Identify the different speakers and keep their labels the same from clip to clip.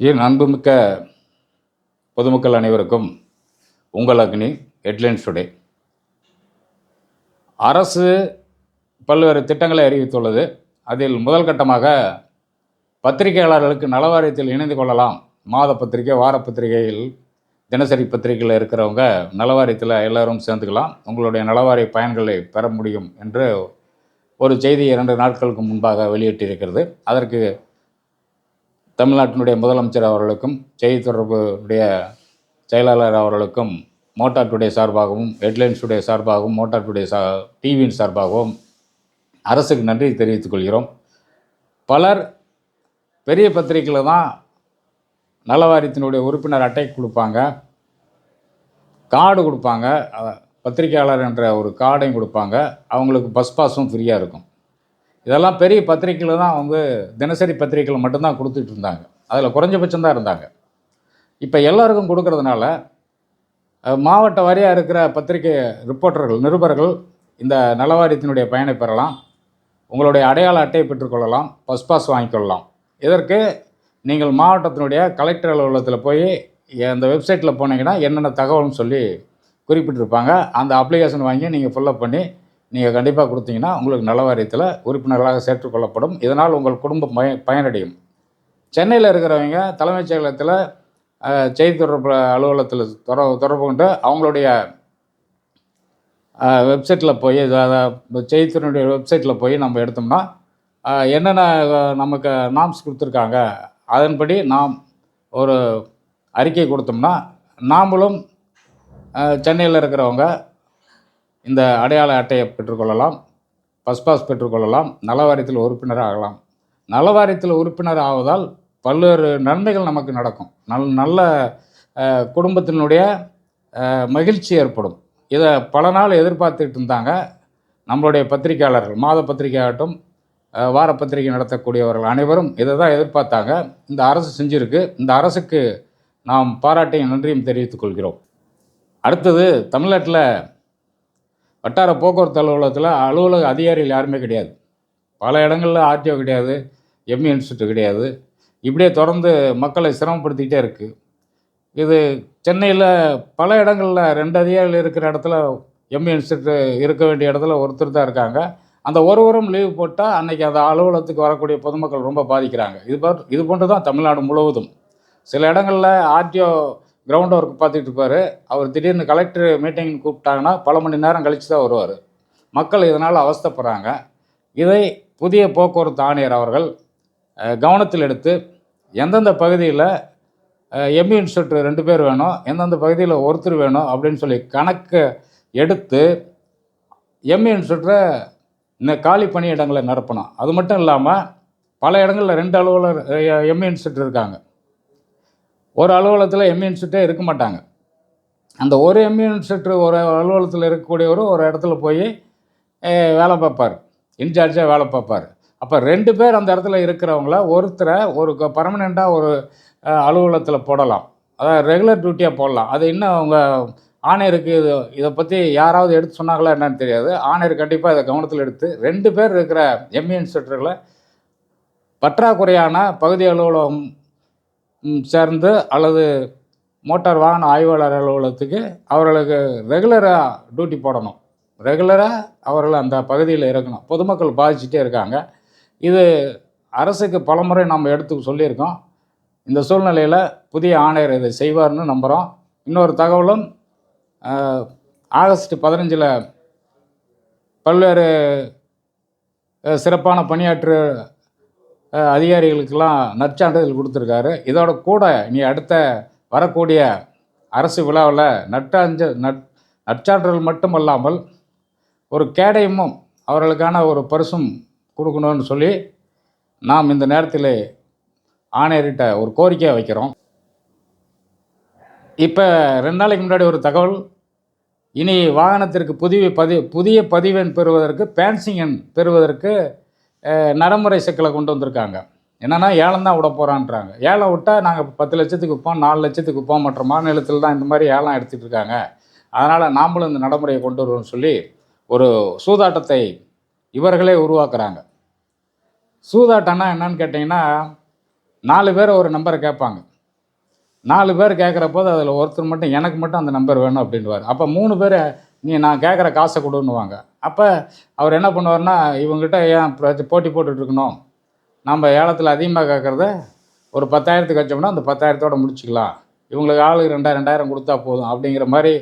Speaker 1: என் அன்புமிக்க பொதுமக்கள் அனைவருக்கும் உங்கள் அக்னி ஹெட்லைன்ஸ் டுடே. அரசு பல்வேறு திட்டங்களை அறிவித்துள்ளது. அதில் முதல் கட்டமாக பத்திரிகையாளர்களுக்கு நலவாரியத்தில் இணைந்து கொள்ளலாம். மாத பத்திரிகை, வார பத்திரிகையில், தினசரி பத்திரிகையில் இருக்கிறவங்க நலவாரியத்தில் எல்லோரும் சேர்ந்துக்கலாம், உங்களுடைய நலவாரிய பயன்களை பெற முடியும் என்று ஒரு செய்தி 2 நாட்களுக்கு முன்பாக வெளியிட்டிருக்கிறது. அதற்கு தமிழ்நாட்டினுடைய முதலமைச்சர் அவர்களுக்கும் செய்தி தொடர்புடைய செயலாளர் அவர்களுக்கும் மோட்டார் டுடே சார்பாகவும், ஹெட்லைன்ஸ் டுடே சார்பாகவும், மோட்டார் டுடே டிவியின் சார்பாகவும் அரசுக்கு நன்றி தெரிவித்துக் கொள்கிறோம். பலர் பெரிய பத்திரிகையில் தான் நலவாரியத்தினுடைய உறுப்பினர் அட்டை கொடுப்பாங்க, கார்டு கொடுப்பாங்க, பத்திரிகையாளர் என்ற ஒரு கார்டையும் கொடுப்பாங்க, அவங்களுக்கு பஸ் பாஸும் ஃப்ரீயாக இருக்கும். இதெல்லாம் பெரிய பத்திரிகையில் தான் தினசரி பத்திரிகையில் மட்டும்தான் கொடுத்துட்டு இருந்தாங்க, அதில் குறைஞ்சபட்சம் தான் இருந்தாங்க. இப்போ எல்லாருக்கும் கொடுக்கறதுனால மாவட்ட வாரியாக இருக்கிற பத்திரிகை ரிப்போர்ட்டர்கள், நிருபர்கள் இந்த நலவாரியத்தினுடைய பயனை பெறலாம், உங்களுடைய அடையாள அட்டையை பெற்றுக்கொள்ளலாம், பஸ் பாஸ் வாங்கிக்கொள்ளலாம். இதற்கு நீங்கள் மாவட்டத்தினுடைய கலெக்டர் அலுவலகத்தில் போய் அந்த வெப்சைட்டில் போனீங்கன்னா என்னென்ன தகவல்னு சொல்லி குறிப்பிட்டிருப்பாங்க. அந்த அப்ளிகேஷன் வாங்கி நீங்கள் ஃபில்லப் பண்ணி நீங்கள் கண்டிப்பாக கொடுத்தீங்கன்னா உங்களுக்கு நலவாரியத்தில் உறுப்பினர்களாக சேர்த்துக்கொள்ளப்படும். இதனால் உங்கள் குடும்பம் பயனடையும். சென்னையில் இருக்கிறவங்க தலைமைச் செயலகத்தில் செய்தி தொடர்பு அலுவலகத்தில் தொடர்பு கொண்டு அவங்களுடைய வெப்சைட்டில் போய், செய்தித்துறையுடைய வெப்சைட்டில் போய் நம்ம எடுத்தோம்னா என்னென்ன நமக்கு நாம்ஸ் கொடுத்துருக்காங்க, அதன்படி நாம் ஒரு அறிக்கை கொடுத்தோம்னா நாமளும் சென்னையில் இருக்கிறவங்க இந்த அடையாள அட்டையை பெற்றுக்கொள்ளலாம், பஸ் பாஸ் பெற்றுக்கொள்ளலாம், நலவாரியத்தில் உறுப்பினர் ஆகலாம். நலவாரியத்தில் உறுப்பினர் ஆவதால் பல்வேறு நன்மைகள் நமக்கு நடக்கும். நல்ல குடும்பத்தினுடைய மகிழ்ச்சி ஏற்படும். இதை பல நாள் எதிர்பார்த்துட்டு இருந்தாங்க நம்மளுடைய பத்திரிகையாளர்கள். மாத பத்திரிகை ஆகட்டும், வார பத்திரிகை நடத்தக்கூடியவர்கள் அனைவரும் இதை தான் எதிர்பார்த்தாங்க. இந்த அரசு செஞ்சுருக்கு. இந்த அரசுக்கு நாம் பாராட்டையும் நன்றியும் தெரிவித்துக் கொள்கிறோம். அடுத்தது, தமிழ்நாட்டில் வட்டார போக்குவரத்து அலுவலகத்தில் அலுவலக அதிகாரிகள் யாருமே கிடையாது. பல இடங்களில் ஆர்டிஓ கிடையாது, எம்இ இன்ஸ்டியூட் கிடையாது. இப்படியே தொடர்ந்து மக்களை சிரமப்படுத்திக்கிட்டே இருக்குது. இது சென்னையில் பல இடங்களில் 2 அதிகாரிகள் இருக்கிற இடத்துல எம்இ இன்ஸ்டியூட் இருக்க வேண்டிய இடத்துல ஒருத்தர் தான் இருக்காங்க. அந்த ஒருவரும் லீவு போட்டால் அன்றைக்கி அந்த அலுவலகத்துக்கு வரக்கூடிய பொதுமக்கள் ரொம்ப பாதிக்கிறாங்க. இது போன்று தான் தமிழ்நாடு முழுவதும். சில இடங்களில் ஆர்டிஓ கிரவுண்ட் ஒர்க் பார்த்துட்டு இருப்பார். அவர் திடீர்னு கலெக்டர் மீட்டிங் கூப்பிட்டாங்கன்னா பல மணி நேரம் கழித்து தான் வருவார். மக்கள் இதனால் அவஸ்தைப்படுறாங்க. இதை புதிய போக்குவரத்து ஆணையர் அவர்கள் கவனத்தில் எடுத்து எந்தெந்த பகுதியில் எம்இ இன்ஸ்டியூட் 2 பேர் வேணும், எந்தெந்த பகுதியில் ஒருத்தர் வேணும் அப்படின்னு சொல்லி கணக்கு எடுத்து எம்இ இன்ஸ்டியூட்டில் இந்த காலி பணியிடங்களை நிரப்பணும். அது மட்டும் இல்லாமல் பல இடங்களில் 2 அலுவலர் எம்இ இன்ஸ்டியூட் இருக்காங்க. ஒரு அலுவலகத்தில் எம்இ இன்ஸ்டியூட்டே இருக்க மாட்டாங்க. அந்த ஒரு எம்இ இன்ஸ்டியூட் ஒரு அலுவலகத்தில் இருக்கக்கூடியவர் ஒரு இடத்துல போய் வேலை பார்ப்பார், இன்சார்ஜாக வேலை பார்ப்பார். அப்போ 2 பேர் அந்த இடத்துல இருக்கிறவங்கள ஒருத்தரை ஒரு பர்மனெண்ட்டாக ஒரு அலுவலகத்தில் போடலாம், அதாவது ரெகுலர் டியூட்டியாக போடலாம். அது இன்னும் அவங்க ஆணையருக்கு இதை பற்றி யாராவது எடுத்து சொன்னாங்களா என்னன்னு தெரியாது. ஆணையர் கண்டிப்பாக இதை கவனத்தில் எடுத்து 2 பேர் இருக்கிற எம்இ இன்ஸ்டியூட்டர்களை பற்றாக்குறையான பகுதி அலுவலகம் சேர்ந்து அல்லது மோட்டார் வாகன ஆய்வாளர் அலுவலகத்துக்கு அவர்களுக்கு ரெகுலராக டியூட்டி போடணும். ரெகுலராக அவர்கள் அந்த பகுதியில் இருக்கணும். பொதுமக்கள் பாதிச்சுட்டே இருக்காங்க. இது அரசுக்கு பலமுறை நம்ம எடுத்து சொல்லியிருக்கோம். இந்த சூழ்நிலையில் புதிய ஆணையர் இதை செய்வார்னு நம்புகிறோம். இன்னொரு தகவலும், ஆகஸ்ட் 15 பல்வேறு சிறப்பான பணியாற்று அதிகாரிகளுக்கெல்லாம் நற்சான்றிதழ் கொடுத்துருக்காரு. இதோட கூட இனி அடுத்த வரக்கூடிய அரசு விழாவில் நற்சான்றிதழ் மட்டுமல்லாமல் ஒரு கேடயமும் அவர்களுக்கான ஒரு பரிசும் கொடுக்கணும்னு சொல்லி நாம் இந்த நேரத்தில் ஆணையர்கிட்ட ஒரு கோரிக்கையை வைக்கிறோம். இப்போ 2 நாளைக்கு முன்னாடி ஒரு தகவல், இனி வாகனத்திற்கு புதிய பதிவெண் பெறுவதற்கு, பேன்சிங் எண் பெறுவதற்கு நடைமுறை சிக்கலை கொண்டு வந்திருக்காங்க. என்னென்னா ஏலம் தான் விட போகிறான்றாங்க. ஏலம் விட்டால் நாங்கள் 10 லட்சத்துக்கு விற்போம், 4 லட்சத்துக்கு விற்போம், மற்ற மாநிலத்தில் தான் இந்த மாதிரி ஏலம் எடுத்துகிட்டு இருக்காங்க, அதனால் நாம்ளும் இந்த நடைமுறையை கொண்டு வருவோம்னு சொல்லி ஒரு சூதாட்டத்தை இவர்களே உருவாக்குறாங்க. சூதாட்டம்னா என்னன்னு கேட்டிங்கன்னா, 4 பேர் ஒரு நம்பரை கேட்பாங்க. 4 பேர் கேட்குறப்போது அதில் ஒருத்தர் மட்டும் எனக்கு மட்டும் அந்த நம்பர் வேணும் அப்படின்வார். அப்போ 3 பேர் நான் கேட்குற காசை கொடுன்னுவாங்க. அப்போ அவர் என்ன பண்ணுவார்னா, இவங்ககிட்ட ஏன் போட்டி போட்டுட்ருக்கணும், நம்ம ஏலத்தில் அதிகமாக கேட்குறத ஒரு 10,000த்துக்கு வச்சோம்னா அந்த 10,000தோட முடிச்சுக்கலாம், இவங்களுக்கு ஆளுக்கு 2000 கொடுத்தா போதும் அப்படிங்கிற மாதிரி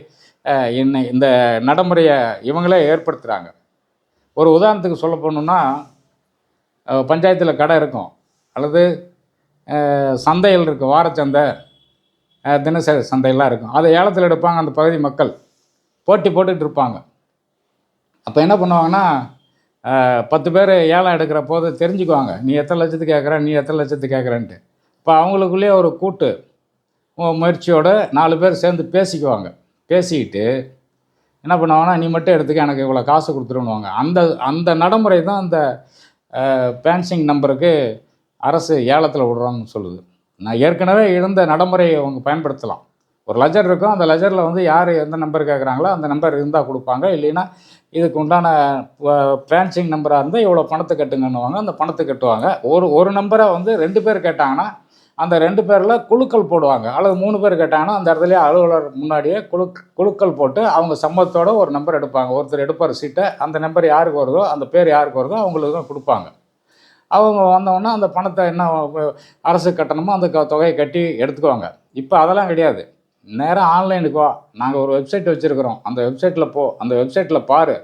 Speaker 1: இந்த நடைமுறையை இவங்களே ஏற்படுத்துகிறாங்க. ஒரு உதாரணத்துக்கு சொல்ல போகணுன்னா, பஞ்சாயத்தில் கடை இருக்கும், அல்லது சந்தைகள் இருக்கும், வாரச்சந்தை, தினசரி சந்தையெல்லாம் இருக்கும். அதை ஏலத்தில் எடுப்பாங்க அந்த பகுதி மக்கள், போட்டி போட்டுட்டு இருப்பாங்க. அப்போ என்ன பண்ணுவாங்கன்னா, 10 பேர் ஏலம் எடுக்கிற போது தெரிஞ்சுக்குவாங்க, நீ எத்தனை லட்சத்துக்கு கேட்குற, நீ எத்தனை லட்சத்துக்கு கேட்குறேன்ட்டு. இப்போ அவங்களுக்குள்ளேயே ஒரு கூட்டு முயற்சியோடு 4 பேர் சேர்ந்து பேசிக்குவாங்க. பேசிக்கிட்டு என்ன பண்ணுவாங்கன்னா, நீ மட்டும் எடுத்துக்க, எனக்கு இவ்வளோ காசு கொடுத்துருன்னுவாங்க. அந்த நடைமுறை தான் அந்த பேன்சிங் நம்பருக்கு அரசு ஏலத்தில் விடுறாங்கன்னு சொல்லுது. நான் ஏற்கனவே இருந்த நடைமுறையை அவங்க பயன்படுத்தலாம். ஒரு லெஜர் இருக்கும், அந்த லெஜரில் வந்து யார் எந்த நம்பர் கேட்குறாங்களோ அந்த நம்பர் இருந்தால் கொடுப்பாங்க, இல்லைன்னா இதுக்கு உண்டான பேன்சிங் நம்பராக இருந்தால் இவ்வளோ பணத்தை கட்டுங்கன்னுவாங்க, அந்த பணத்தை கட்டுவாங்க. ஒரு நம்பரை வந்து 2 பேர் கேட்டாங்கன்னா அந்த 2 பேரில் குழுக்கள் போடுவாங்க, அல்லது 3 பேர் கேட்டாங்கன்னா அந்த இடத்துலையே அலுவலர் முன்னாடியே குழுக்கள் போட்டு அவங்க சம்மத்தோடு ஒரு நம்பர் எடுப்பாங்க. ஒருத்தர் எடுப்பார் சீட்டை, அந்த நம்பர் யாருக்கு வருதோ, அந்த பேர் யாருக்கு வருதோ அவங்களுக்கு தான் கொடுப்பாங்க. அவங்க வந்தோடனே அந்த பணத்தை என்ன அரசு கட்டணமோ அந்த தொகையை கட்டி எடுத்துக்குவாங்க. இப்போ அதெல்லாம் கிடையாது. நேராக ஆன்லைனுக்கு வா, நாங்கள் ஒரு வெப்சைட் வச்சுருக்குறோம், அந்த வெப்சைட்டில் போ, அந்த வெப்சைட்டில் பாரு,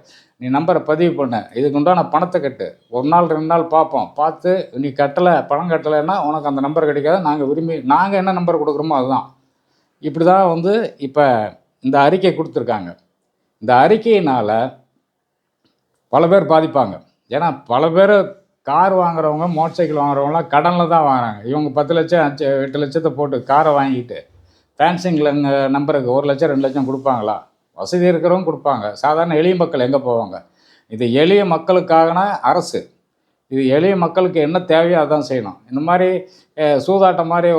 Speaker 1: நீ நம்பரை பதிவு பண்ண, இதுக்கு உண்டான பணத்தை கட்டு, 1 நாள் 2 நாள் பார்ப்போம், பார்த்து நீ பணம் கட்டலைன்னா உனக்கு அந்த நம்பர் கிடைக்காது, நாங்கள் என்ன நம்பர் கொடுக்குறோமோ அதுதான். இப்படி தான் வந்து இப்போ இந்த அறிக்கை கொடுத்துருக்காங்க. இந்த அறிக்கையினால் பல பேர் பாதிப்பாங்க. ஏன்னா பல பேர் கார் வாங்குறவங்க, மோட்டர் சைக்கிள் வாங்குறவங்களாம் கடனில் தான் வாங்குறாங்க. இவங்க 10 லட்சம் 8 லட்சத்தை போட்டு காரை வாங்கிட்டு பேன்சிங்கில் நம்பருக்கு 1 லட்சம் 2 லட்சம் கொடுப்பாங்களா? வசதி இருக்கிறவங்க கொடுப்பாங்க, சாதாரண எளிய மக்கள் எங்கே போவாங்க? இது எளிய மக்களுக்கான அரசு. இது எளிய மக்களுக்கு என்ன தேவையோ அதான் செய்யணும். இந்த மாதிரி சூதாட்டம் மாதிரி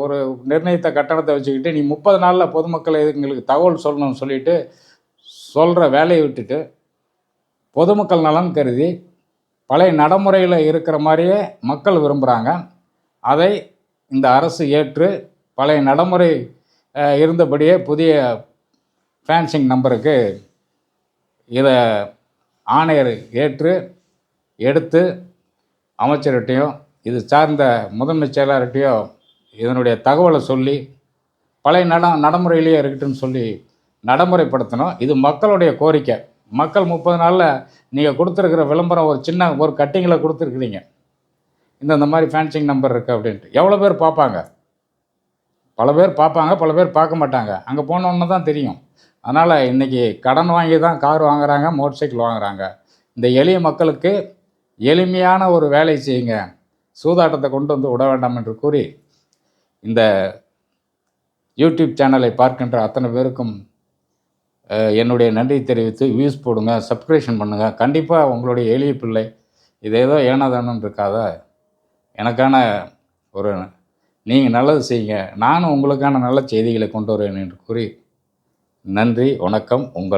Speaker 1: ஒரு நிர்ணயித்த கட்டணத்தை வச்சுக்கிட்டு நீ 30 நாளில் பொதுமக்களை எங்களுக்கு தகவல் சொல்லணும்னு சொல்லிட்டு சொல்கிற வேலையை விட்டுட்டு, பொதுமக்கள் நலன் கருதி பழைய நடைமுறையில் இருக்கிற மாதிரியே மக்கள் விரும்புகிறாங்க. அதை இந்த அரசு ஏற்று பழைய நடைமுறை இருந்தபடியே புதிய பேன்சிங் நம்பருக்கு இதை ஆணையர் ஏற்று எடுத்து அமைச்சர்கிட்டையும் இது சார்ந்த முதன்மை செயலாளர்கிட்டையும் இதனுடைய தகவலை சொல்லி பழைய நடைமுறையிலேயே இருக்கட்டும்னு சொல்லி நடைமுறைப்படுத்தணும். இது மக்களுடைய கோரிக்கை. மக்கள் 30 நாளில் நீங்கள் கொடுத்துருக்கிற விளம்பரம் ஒரு கட்டிங்கில் கொடுத்துருக்குறீங்க, இந்த மாதிரி ஃபேன்சிங் நம்பர் இருக்குது அப்படின்ட்டு, எவ்வளோ பேர் பார்ப்பாங்க? பல பேர் பார்ப்பாங்க, பல பேர் பார்க்க மாட்டாங்க. அங்கே போனோன்னு தான் தெரியும். அதனால் இன்றைக்கி கடன் வாங்கி தான் கார் வாங்குகிறாங்க, மோட்டர் சைக்கிள் வாங்குகிறாங்க. இந்த எளிய மக்களுக்கு எளிமையான ஒரு வேலை செய்யுங்க, சூதாட்டத்தை கொண்டு வந்து விட வேண்டாம் என்று கூறி, இந்த யூடியூப் சேனலை பார்க்கின்ற அத்தனை பேருக்கும் என்னுடைய நன்றி தெரிவித்து வியூஸ் போடுங்க, சப்ஸ்கிரிப்ஷன் பண்ணுங்கள். கண்டிப்பாக உங்களுடைய எளிய பிள்ளை இது ஏதோ ஏனோதானோன்னு இருக்காத, எனக்கான ஒரு நீங்கள் நல்லது செய்யுங்க, நானும் உங்களுக்கான நல்ல செய்திகளை கொண்டு வருவேன் என்று கூறி நன்றி, வணக்கம். உங்கள்